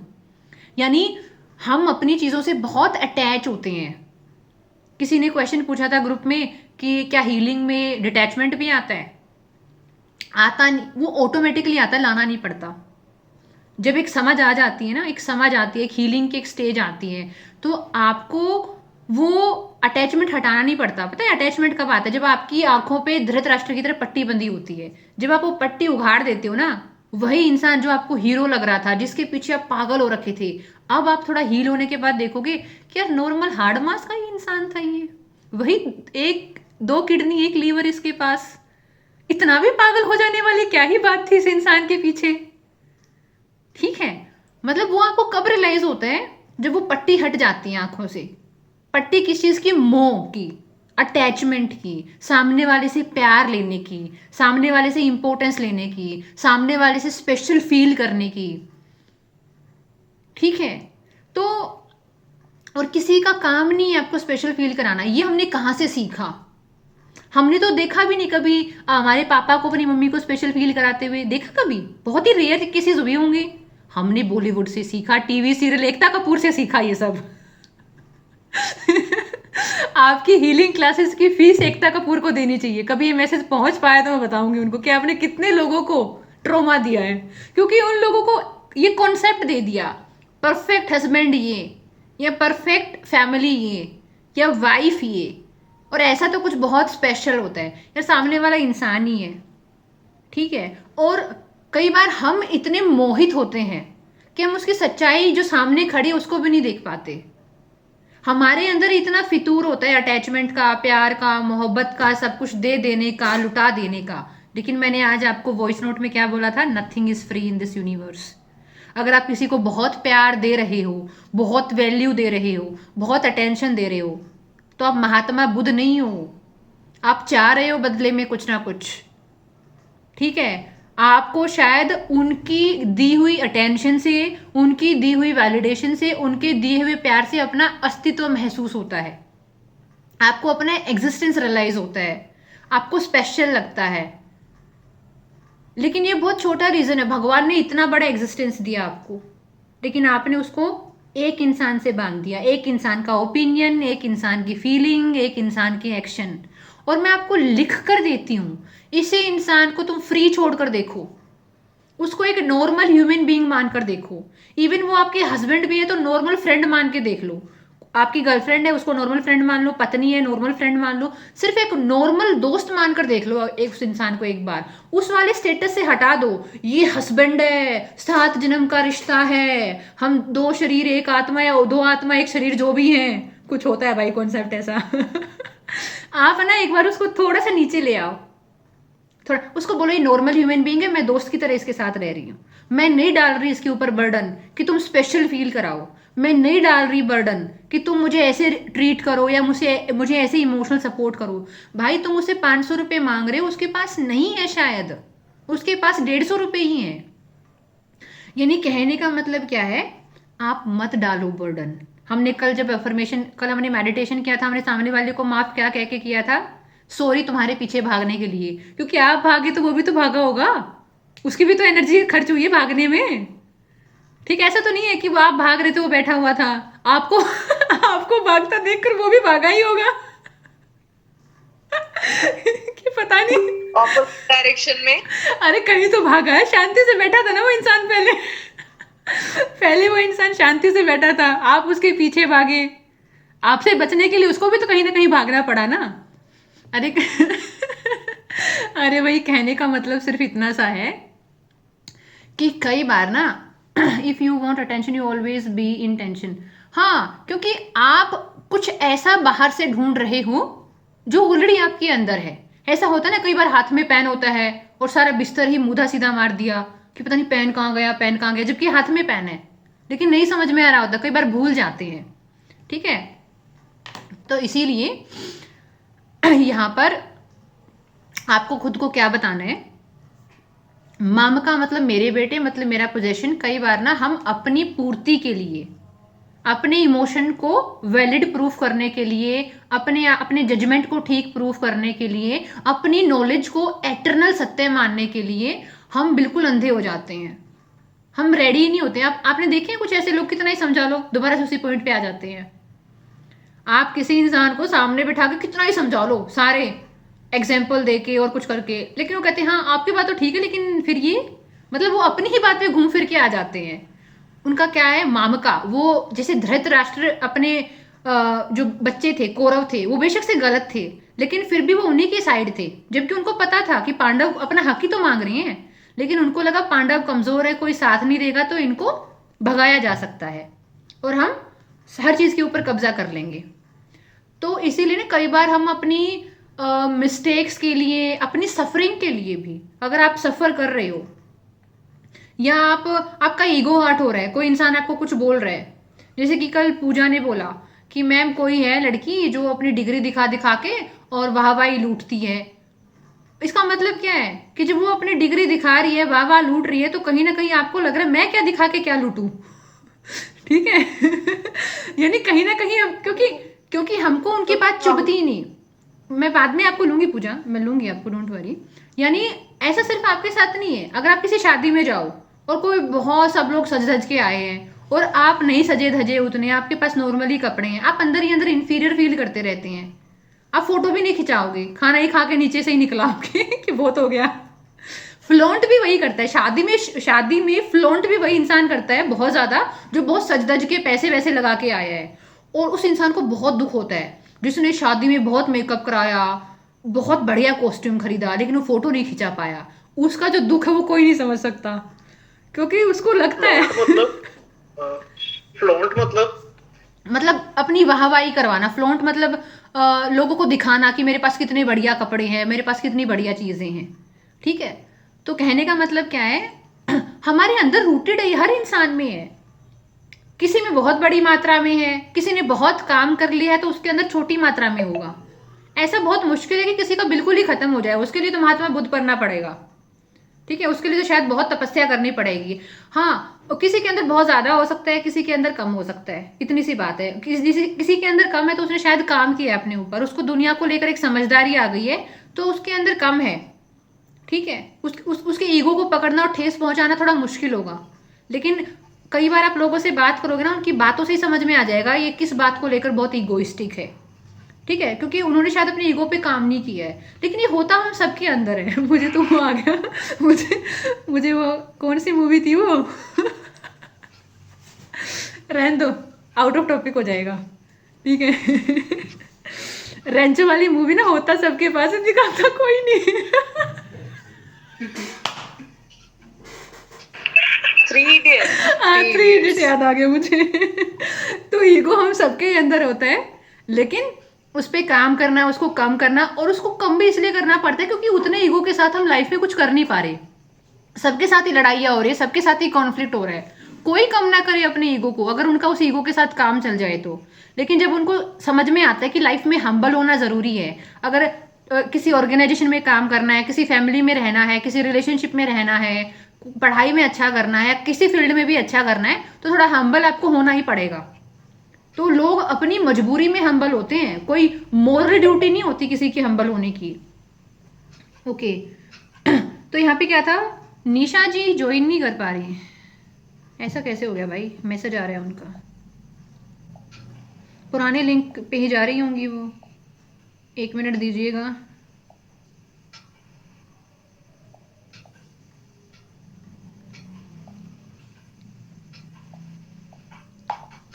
A: यानी हम अपनी चीज़ों से बहुत अटैच होते हैं। किसी ने क्वेश्चन पूछा था ग्रुप में कि क्या हीलिंग में डिटैचमेंट भी आता है? आता नहीं, वो ऑटोमेटिकली आता है, लाना नहीं पड़ता। जब एक समझ आ जाती है ना, एक समझ आती है, एक हीलिंग की एक स्टेज आती है, तो आपको वो अटैचमेंट हटाना नहीं पड़ता। पता है अटैचमेंट कब आता है? जब आपकी आंखों पे धृतराष्ट्र की तरह पट्टी बंदी होती है, जब आप वो पट्टी उघाड़ देते हो ना, वही इंसान जो आपको हीरो लग रहा था, जिसके पीछे आप पागल हो रखे थे, अब आप थोड़ा हील होने के बाद देखोगे कि यार नॉर्मल हार्ड मास का ही इंसान था ये, वही एक दो किडनी एक लीवर इसके पास, इतना भी पागल हो जाने वाली क्या ही बात थी इस इंसान के पीछे। ठीक है, मतलब वो आपको कब रियलाइज होता है, जब वो पट्टी हट जाती है आंखों से। पट्टी किस चीज की? मोह की, अटैचमेंट की, सामने वाले से प्यार लेने की, सामने वाले से इंपॉर्टेंस लेने की, सामने वाले से स्पेशल फील करने की। ठीक है, तो और किसी का काम नहीं है आपको स्पेशल फील कराना। ये हमने कहाँ से सीखा? हमने तो देखा भी नहीं कभी हमारे पापा को अपनी मम्मी को स्पेशल फील कराते हुए, देखा कभी? बहुत ही रेयर केसेस हुए होंगे। हमने बॉलीवुड से सीखा, टीवी सीरियल एकता कपूर से सीखा ये सब। आपकी हीलिंग क्लासेस की फीस एकता कपूर को देनी चाहिए। कभी ये मैसेज पहुंच पाया तो मैं बताऊंगी उनको कि आपने कितने लोगों को ट्रॉमा दिया है, क्योंकि उन लोगों को ये कॉन्सेप्ट दे दिया, परफेक्ट हस्बैंड ये, या परफेक्ट फैमिली ये, या वाइफ ये, और ऐसा तो कुछ बहुत स्पेशल होता है यार, सामने वाला इंसान ही है। ठीक है, और कई बार हम इतने मोहित होते हैं कि हम उसकी सच्चाई जो सामने खड़ी है उसको भी नहीं देख पाते। हमारे अंदर इतना फितूर होता है अटैचमेंट का, प्यार का, मोहब्बत का, सब कुछ दे देने का, लुटा देने का। लेकिन मैंने आज आपको वॉइस नोट में क्या बोला था? Nothing is free in this universe. अगर आप किसी को बहुत प्यार दे रहे हो, बहुत वैल्यू दे रहे हो, बहुत अटेंशन दे रहे हो, तो आप महात्मा बुद्ध नहीं हो, आप चाह रहे हो बदले में कुछ ना कुछ। ठीक है, आपको शायद उनकी दी हुई अटेंशन से, उनकी दी हुई वैलिडेशन से, उनके दिए हुए प्यार से अपना अस्तित्व महसूस होता है, आपको अपना एग्जिस्टेंस रियलाइज होता है, आपको स्पेशल लगता है। लेकिन ये बहुत छोटा रीजन है, भगवान ने इतना बड़ा एग्जिस्टेंस दिया आपको, लेकिन आपने उसको एक इंसान से बांध दिया, एक इंसान का ओपिनियन, एक इंसान की फीलिंग, एक इंसान की एक्शन। और मैं आपको लिख कर देती हूं, इसे इंसान को तुम फ्री छोड़कर देखो, उसको एक नॉर्मल ह्यूमन बीइंग मानकर देखो। इवन वो आपके हस्बैंड भी है तो नॉर्मल फ्रेंड मान के देख लो, आपकी गर्लफ्रेंड है उसको नॉर्मल फ्रेंड मान लो, पत्नी है नॉर्मल फ्रेंड मान लो, सिर्फ एक नॉर्मल दोस्त मानकर देख लो एक उस इंसान को एक बार। उस वाले स्टेटस से हटा दो, ये हस्बैंड है, 7 जन्म का रिश्ता है, हम 2 शरीर एक आत्मा या 2 आत्मा एक शरीर जो भी है, कुछ होता है भाई कॉन्सेप्ट ऐसा। आप ना एक बार उसको थोड़ा सा नीचे ले आओ, थोड़ा उसको बोलो ये नॉर्मल ह्यूमन बीइंग है, मैं दोस्त की तरह इसके साथ रह रही हूँ, मैं नहीं डाल रही इसके ऊपर बर्डन कि तुम स्पेशल फील कराओ, मैं नहीं डाल रही बर्डन कि तुम मुझे ऐसे ट्रीट करो या मुझे ऐसे इमोशनल सपोर्ट करो। भाई तुम उसे 500 रुपये मांग रहे हो, उसके पास नहीं है, शायद उसके पास 150 रुपये ही है। यानी कहने का मतलब क्या है, आप मत डालो बर्डन। हमने कल जब अफर्मेशन, कल हमने मेडिटेशन किया था, हमने सामने वाले को माफ क्या कह के किया था, सॉरी तुम्हारे पीछे भागने के लिए, क्योंकि आप भागे तो वो भी तो भागा होगा, उसकी भी तो एनर्जी खर्च हुई है भागने में। ठीक, ऐसा तो नहीं है कि वो आप भाग रहे थे वो बैठा हुआ था, आपको आपको भागता देखकर वो भी भागा ही होगा। कि पता नहीं
B: ऑपोजिट डायरेक्शन में।
A: अरे कहीं तो भागा है, शांति से बैठा था ना वो इंसान पहले। पहले वो इंसान शांति से बैठा था, आप उसके पीछे भागे, आपसे बचने के लिए उसको भी तो कहीं ना कहीं भागना पड़ा ना। अरे अरे भाई कहने का मतलब सिर्फ इतना सा है कि कई बार ना if you want attention you always be in tension. हाँ, क्योंकि आप कुछ ऐसा बाहर से ढूंढ रहे हो जो ऑलरेडी आपके अंदर है। ऐसा होता है ना, कई बार हाथ में पेन होता है और सारा बिस्तर ही मुदा सीधा मार दिया कि पता नहीं पेन कहाँ गया, पेन कहाँ गया, जबकि हाथ में पेन है, लेकिन नहीं समझ में आ रहा होता, कई बार भूल जाते हैं। ठीक है, तो इसीलिए यहाँ पर आपको खुद को क्या बताना है, मम का मतलब मेरे बेटे, मतलब मेरा पोजेशन। कई बार ना हम अपनी पूर्ति के लिए, अपने इमोशन को वैलिड प्रूफ करने के लिए, अपने जजमेंट को ठीक प्रूफ करने के लिए, अपनी नॉलेज को एटर्नल सत्य मानने के लिए हम बिल्कुल अंधे हो जाते हैं, हम रेडी ही नहीं होते हैं। आपने देखे कुछ ऐसे लोग, कितना ही समझा लो दोबारा से उसी पॉइंट पे आ जाते हैं। आप किसी इंसान को सामने बिठा के कितना ही समझा लो, सारे एग्जाम्पल दे के और कुछ करके, लेकिन वो कहते हैं हाँ आपकी बात तो ठीक है, लेकिन फिर ये, मतलब वो अपनी ही बात पे घूम फिर के आ जाते हैं। उनका क्या है, मामका, वो जैसे धृतराष्ट्र अपने जो बच्चे थे कौरव थे, वो बेशक से गलत थे, लेकिन फिर भी वो उन्हीं के साइड थे, जबकि उनको पता था कि पांडव अपना हक ही तो मांग रहे हैं, लेकिन उनको लगा पांडव कमजोर है, कोई साथ नहीं देगा तो इनको भगाया जा सकता है और हम हर चीज के ऊपर कब्जा कर लेंगे। तो इसीलिए ना कई बार हम अपनी मिस्टेक्स के लिए, अपनी सफरिंग के लिए भी, अगर आप सफर कर रहे हो या आपका ईगो हर्ट हो रहा है, कोई इंसान आपको कुछ बोल रहा है, जैसे कि कल पूजा ने बोला कि मैम कोई है लड़की जो अपनी डिग्री दिखा दिखा के और वाहवाही लूटती है। इसका मतलब क्या है कि जब वो अपनी डिग्री दिखा रही है, वाह वाह लूट रही है, तो कहीं ना कहीं आपको लग रहा है मैं क्या दिखा के क्या लूटूं। ठीक है। यानी कहीं ना कहीं हम, क्योंकि हमको उनकी बात चुभती ही नहीं। मैं बाद में आपको लूंगी पूजा, मैं लूंगी आपको, डोंट वरी। यानी ऐसा सिर्फ आपके साथ नहीं है, अगर आप किसी शादी में जाओ और कोई बहुत सब लोग सज धज के आए हैं और आप नहीं सजे धजे उतने, आपके पास नॉर्मली कपड़े हैं, आप अंदर ही अंदर इंफीरियर फील करते रहते हैं, आप फोटो भी नहीं खिंचाओगे, खाना ही खा के नीचे से ही निकलाओगे कि बहुत हो गया। फ्लॉन्ट भी वही करता है शादी में फ्लॉन्ट भी वही इंसान करता है बहुत ज्यादा, जो बहुत सज धज के पैसे वैसे लगा के आया है, और उस इंसान को बहुत दुख होता है जिसने शादी में बहुत मेकअप कराया, बहुत बढ़िया कॉस्ट्यूम खरीदा, लेकिन वो फोटो नहीं खिंचा पाया। उसका जो दुख है वो कोई नहीं समझ सकता, क्योंकि उसको लगता है
B: फ्लॉन्ट
A: मतलब अपनी वाहवाही करवाना। फ्लॉन्ट मतलब लोगों को दिखाना कि मेरे पास कितने बढ़िया कपड़े हैं, मेरे पास कितनी बढ़िया चीजें हैं। ठीक है, तो कहने का मतलब क्या है, हमारे अंदर रूटेड है, हर इंसान में है, किसी में बहुत बड़ी मात्रा में है, किसी ने बहुत काम कर लिया है तो उसके अंदर छोटी मात्रा में होगा। ऐसा बहुत मुश्किल है कि किसी का बिल्कुल ही खत्म हो जाए, उसके लिए तो महात्मा बुद्ध पढ़ना पड़ेगा। ठीक है, उसके लिए तो शायद बहुत तपस्या करनी पड़ेगी। हाँ, और किसी के अंदर बहुत ज्यादा हो सकता है, किसी के अंदर कम हो सकता है, इतनी सी बात है। किसी के अंदर कम है तो उसने शायद काम किया है अपने ऊपर, उसको दुनिया को लेकर एक समझदारी आ गई है, तो उसके अंदर कम है। ठीक है, उसके ईगो को पकड़ना और ठेस पहुंचाना थोड़ा मुश्किल होगा, लेकिन कई बार आप लोगों से बात करोगे ना, उनकी बातों से ही समझ में आ जाएगा ये किस बात को लेकर बहुत ईगोइस्टिक है। ठीक है, क्योंकि उन्होंने शायद अपने ईगो पे काम नहीं किया है, लेकिन ये होता हम सबके अंदर है। मुझे तो वो आ गया, मुझे वो कौन सी मूवी थी वो, रहने दो, आउट ऑफ टॉपिक हो जाएगा। ठीक है, रेंचो वाली मूवी ना, होता सबके पास है, दिखाता कोई नहीं।
B: Three idiot.
A: हाँ, 3 इडियट याद आ गया मुझे। तो ईगो हम सबके ही अंदर होता है, लेकिन उस पर काम करना, उसको कम करना, और उसको कम भी इसलिए करना पड़ता है क्योंकि उतने ईगो के साथ हम लाइफ में कुछ कर नहीं पा रहे। सबके साथ ही लड़ाइयाँ हो रही है, सबके साथ ही कॉन्फ्लिक्ट हो रहा है। कोई कम ना करे अपने ईगो को, अगर उनका उस ईगो के साथ काम चल जाए तो। लेकिन जब उनको समझ में आता है कि लाइफ में हम्बल होना ज़रूरी है, अगर किसी ऑर्गेनाइजेशन में काम करना है, किसी फैमिली में रहना है, किसी रिलेशनशिप में रहना है, पढ़ाई में अच्छा करना है, किसी फील्ड में भी अच्छा करना है, तो थोड़ा हम्बल आपको होना ही पड़ेगा। तो लोग अपनी मजबूरी में हम्बल होते हैं, कोई मोरल ड्यूटी नहीं होती किसी की हम्बल होने की। ओके, तो यहाँ पे क्या था, निशा जी ज्वाइन नहीं कर पा रही है, ऐसा कैसे हो गया भाई, मैसेज आ रहा है उनका, पुराने लिंक पे ही जा रही होंगी वो, 1 मिनट दीजिएगा।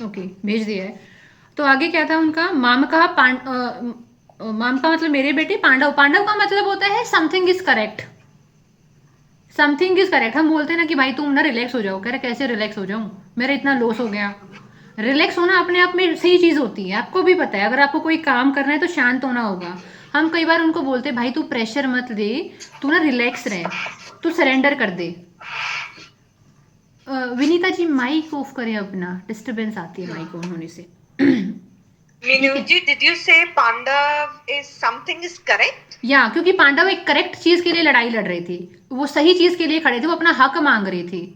A: ओके, भेज दिया है। तो आगे क्या था उनका, माम का माम का मतलब मेरे बेटे, पांडव, पांडव का मतलब होता है something is correct. Something is correct, हम बोलते हैं ना कि भाई तुम ना रिलैक्स हो जाओ, कह रहे कैसे रिलैक्स हो जाऊं, मेरा इतना लॉस हो गया। रिलैक्स होना अपने आप में सही चीज होती है, आपको भी पता है, अगर आपको कोई काम करना है तो शांत होना होगा। हम कई बार उनको बोलते हैं भाई तू प्रेशर मत दे, तू ना रिलैक्स रह, तू सरेंडर कर दे। विनीता जी माइक ऑफ करें अपना, डिस्टरबेंस आती है माइक ऑन होने से।
B: मीनू जी, did you say Pandav is something is correct?
A: या क्योंकि पांडव एक करेक्ट चीज के लिए लड़ाई लड़ रहे थे, वो सही चीज के लिए खड़े थे, वो अपना हक मांग रहे थे।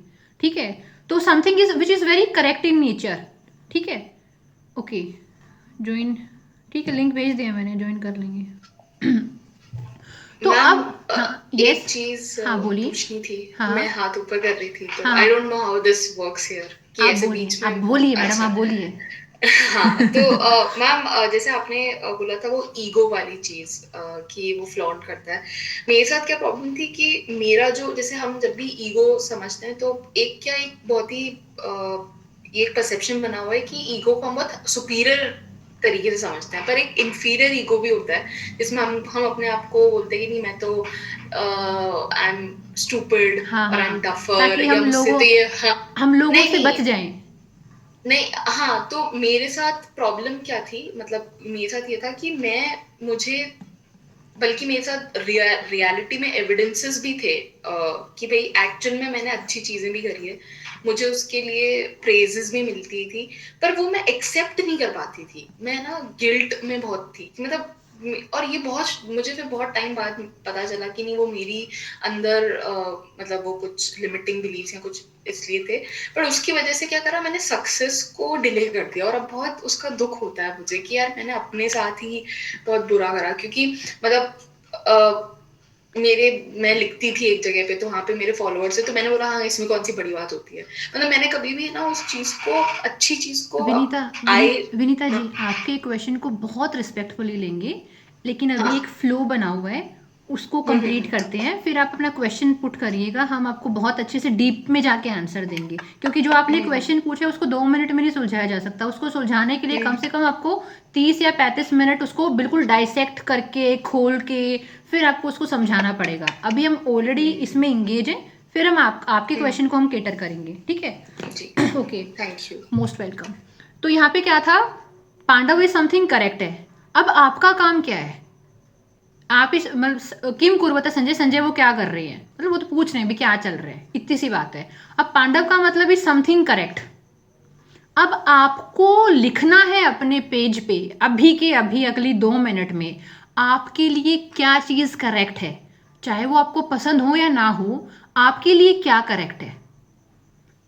A: ठीक है, तो something is which is very correct in nature. ठीक है, ओके, ज्वाइन, ठीक है, लिंक भेज दिया मैंने, ज्वाइन कर लेंगे। तो
C: मैम,
A: अब हाँ,
C: एक
A: यस,
C: चीज
A: हाँ बोलिए,
C: पूछनी थी।
A: हाँ
C: मैं हाथ ऊपर कर रही थी, तो
A: हाँ,
C: I don't know how this works here, कि
A: आप
C: ऐसे
A: बोलिए,
C: बीच
A: आप
C: में।
A: बोलिए मैडम,
C: अच्छा।
A: आप बोलिए।
C: हाँ, तो मैम, जैसे आपने बोला था वो ईगो वाली चीज, कि वो फ्लॉन्ट करता है। मेरे साथ क्या प्रॉब्लम थी कि मेरा जो, जैसे हम जब भी ईगो समझते हैं तो एक बहुत ही ये एक परसेप्शन बना हुआ है कि ईगो को हम बहुत सुपीरियर तरीके से समझते हैं, पर एक इंफीरियर ईगो भी होता है जिसमें हम अपने आप को बोलते हैं कि नहीं, मैं तो आई एम स्टूपिड
A: हाँ
C: और आई
A: हाँ,
C: एम डफर,
A: ताकि
C: या मुझसे तो ये, हाँ,
A: हम लोगों
C: नहीं
A: से बच
C: नहीं
A: जाएं।
C: नहीं, हाँ, तो मेरे साथ प्रॉब्लम क्या थी, मतलब मेरे साथ ये था कि मुझे, बल्कि मेरे साथ रियलिटी में एविडेंसेस भी थे, कि भाई एक्चुअल में मैंने अच्छी चीजें भी करी है, मुझे उसके लिए प्रेजेस भी मिलती थी, पर वो मैं एक्सेप्ट नहीं कर पाती थी। मैं ना गिल्ट में बहुत थी, मतलब, और ये बहुत, मुझे फिर बहुत टाइम बाद पता चला कि नहीं, वो मेरी अंदर मतलब वो कुछ लिमिटिंग बिलीव्स या कुछ इसलिए थे। पर उसकी वजह से क्या करा, मैंने सक्सेस को डिले कर दिया, और अब बहुत उसका दुख होता है मुझे कि यार मैंने अपने साथ ही बहुत बुरा करा, क्योंकि मतलब मैं लिखती थी एक जगह पे, तो वहाँ पे मेरे फॉलोअर्स है, तो मैंने बोला हाँ, इसमें कौन सी बड़ी बात होती है। मतलब मैंने कभी भी ना उस चीज को, अच्छी चीज को,
A: विनीता जी, आपके क्वेश्चन को बहुत रिस्पेक्टफुली लेंगे, लेकिन अभी एक
C: हाँ,
A: फ्लो बना हुआ है, उसको कंप्लीट करते हैं, फिर आप अपना क्वेश्चन पुट करिएगा, हम आपको बहुत अच्छे से डीप में जाके आंसर देंगे, क्योंकि जो आपने क्वेश्चन पूछा उसको 2 मिनट में नहीं सुलझाया जा सकता, उसको सुलझाने के लिए कम से कम आपको 30 या 35 मिनट उसको बिल्कुल डाइसेक्ट करके, खोल के, फिर आपको उसको समझाना पड़ेगा। अभी हम ऑलरेडी इसमें इंगेज हैं, फिर हम आपके क्वेश्चन को हम केटर करेंगे। ठीक है,
C: जी,
A: okay,
C: thank you.
A: Most welcome. तो यहाँ पे क्या था, पांडव इज समथिंग करेक्ट है। अब आपका काम क्या है, आप इस मतलब किम कुर्वता संजय, संजय वो क्या कर रही है, मतलब वो तो पूछ रहे हैं भी क्या चल रहा है, इतनी सी बात है। अब पांडव का मतलब इज समथिंग करेक्ट। अब आपको लिखना है अपने पेज पे, अभी के अभी अगली 2 मिनट में आपके लिए क्या चीज़ करेक्ट है, चाहे वो आपको पसंद हो या ना हो, आपके लिए क्या करेक्ट है?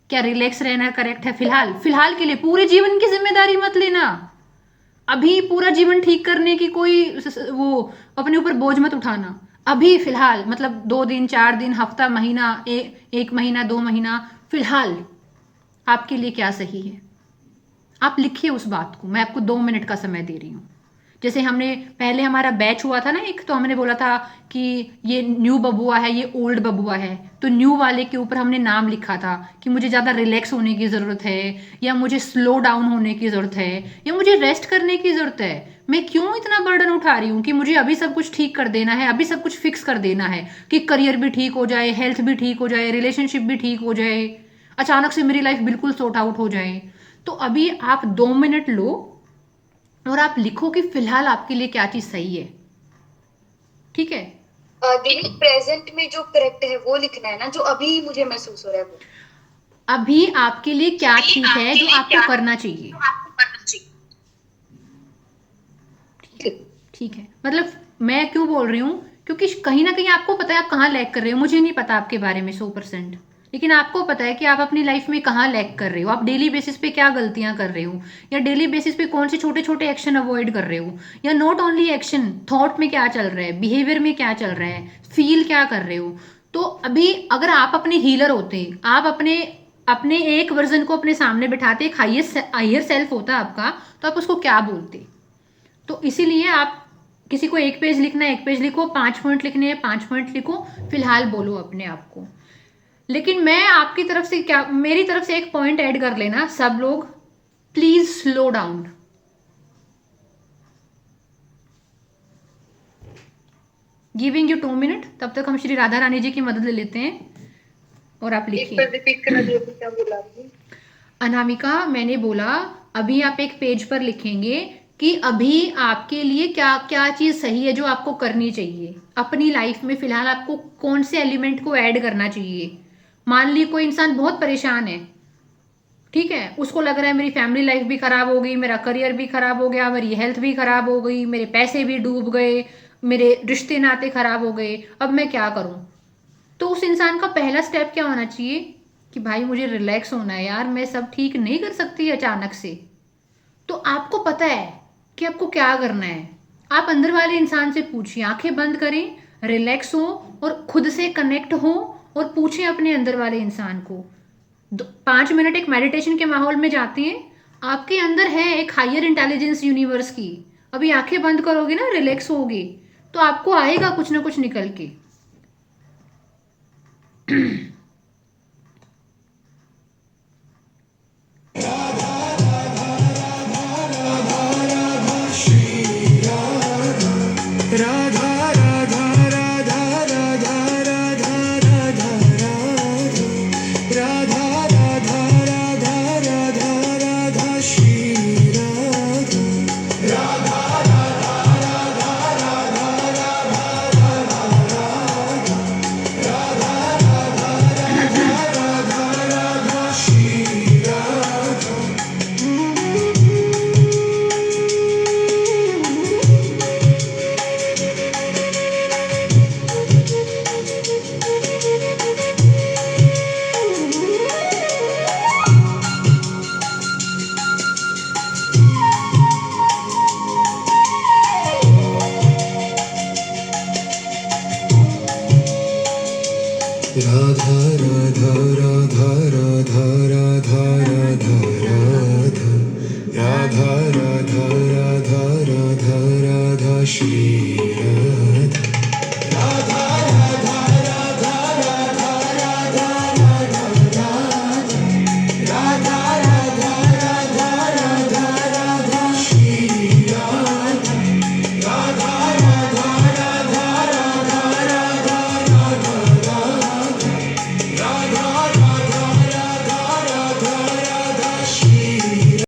A: क्या रिलैक्स रहना करेक्ट है? फिलहाल फिलहाल के लिए, पूरे जीवन की जिम्मेदारी मत लेना। अभी पूरा जीवन ठीक करने की कोई वो अपने ऊपर बोझ मत उठाना। अभी फिलहाल मतलब 2 दिन 4 दिन हफ्ता महीना 1 महीना 2 महीना, फिलहाल आपके लिए क्या सही है? आप लिखिए उस बात को। मैं आपको 2 मिनट का समय दे रही हूँ। जैसे हमने पहले हमारा बैच हुआ था ना एक, तो हमने बोला था कि ये न्यू बबुआ है, ये ओल्ड बबुआ है। तो न्यू वाले के ऊपर हमने नाम लिखा था कि मुझे ज़्यादा रिलैक्स होने की ज़रूरत है, या मुझे स्लो डाउन होने की ज़रूरत है, या मुझे रेस्ट करने की ज़रूरत है। मैं क्यों इतना बर्डन उठा रही हूँ कि मुझे अभी सब कुछ ठीक कर देना है, अभी सब कुछ फिक्स कर देना है कि करियर भी ठीक हो जाए, हेल्थ भी ठीक हो जाए, रिलेशनशिप भी ठीक हो जाए, अचानक से मेरी लाइफ बिल्कुल सॉर्ट आउट हो जाए। तो अभी आप 2 मिनट लो और आप लिखो कि फिलहाल आपके लिए क्या चीज सही है। ठीक है?
D: दीदी प्रेजेंट में जो करेक्ट है वो लिखना है ना, जो अभी मुझे महसूस हो रहा है वो।
A: अभी आपके लिए क्या ठीक है जो आपको करना चाहिए। ठीक है, ठीक है। मतलब मैं क्यों बोल रही हूँ, क्योंकि कहीं ना कहीं आपको पता है आप कहाँ लैग कर रहे हो। मुझे नहीं पता आपके बारे में 100%, लेकिन आपको पता है कि आप अपनी लाइफ में कहाँ लैग कर रहे हो, आप डेली बेसिस पे क्या गलतियां कर रहे हो, या डेली बेसिस पे कौन से छोटे छोटे एक्शन अवॉइड कर रहे हो, या नॉट ओनली एक्शन, थॉट में क्या चल रहा है, बिहेवियर में क्या चल रहा है, फील क्या कर रहे हो। तो अभी अगर आप अपने हीलर होते, आप अपने अपने एक वर्जन को अपने सामने बिठाते, एक हायर सेल्फ होता आपका, तो आप उसको क्या बोलते। तो इसीलिए आप किसी को 1 पेज लिखना है 1 पेज लिखो, 5 पॉइंट लिखने हैं 5 पॉइंट लिखो, फिलहाल बोलो अपने आप को। लेकिन मैं आपकी तरफ से क्या, मेरी तरफ से एक पॉइंट ऐड कर लेना सब लोग, please slow down. Giving you 2 minute, तब तक हम श्री राधा रानी जी की मदद ले लेते हैं और आप
D: एक
A: लिखिए।
D: बार रिपीट करना जो भी क्या बोला आपने।
A: अनामिका, मैंने बोला अभी आप एक पेज पर लिखेंगे कि अभी आपके लिए क्या क्या चीज सही है जो आपको करनी चाहिए अपनी लाइफ में। फिलहाल आपको कौन से एलिमेंट को ऐड करना चाहिए। मान ली कोई इंसान बहुत परेशान है, ठीक है, उसको लग रहा है मेरी फैमिली लाइफ भी खराब हो गई, मेरा करियर भी खराब हो गया, मेरी हेल्थ भी खराब हो गई, मेरे पैसे भी डूब गए, मेरे रिश्ते नाते खराब हो गए, अब मैं क्या करूं। तो उस इंसान का पहला स्टेप क्या होना चाहिए कि भाई मुझे रिलैक्स होना है यार, मैं सब ठीक नहीं कर सकती अचानक से। तो आपको पता है कि आपको क्या करना है। आप अंदर वाले इंसान से पूछिए, आंखें बंद करें, रिलैक्स हो और खुद से कनेक्ट हो और पूछें अपने अंदर वाले इंसान को। 5 मिनट एक मेडिटेशन के माहौल में जाते हैं, आपके अंदर है एक हायर इंटेलिजेंस यूनिवर्स की। अभी आंखें बंद करोगे ना, रिलैक्स होगे, तो आपको आएगा कुछ ना कुछ निकल के।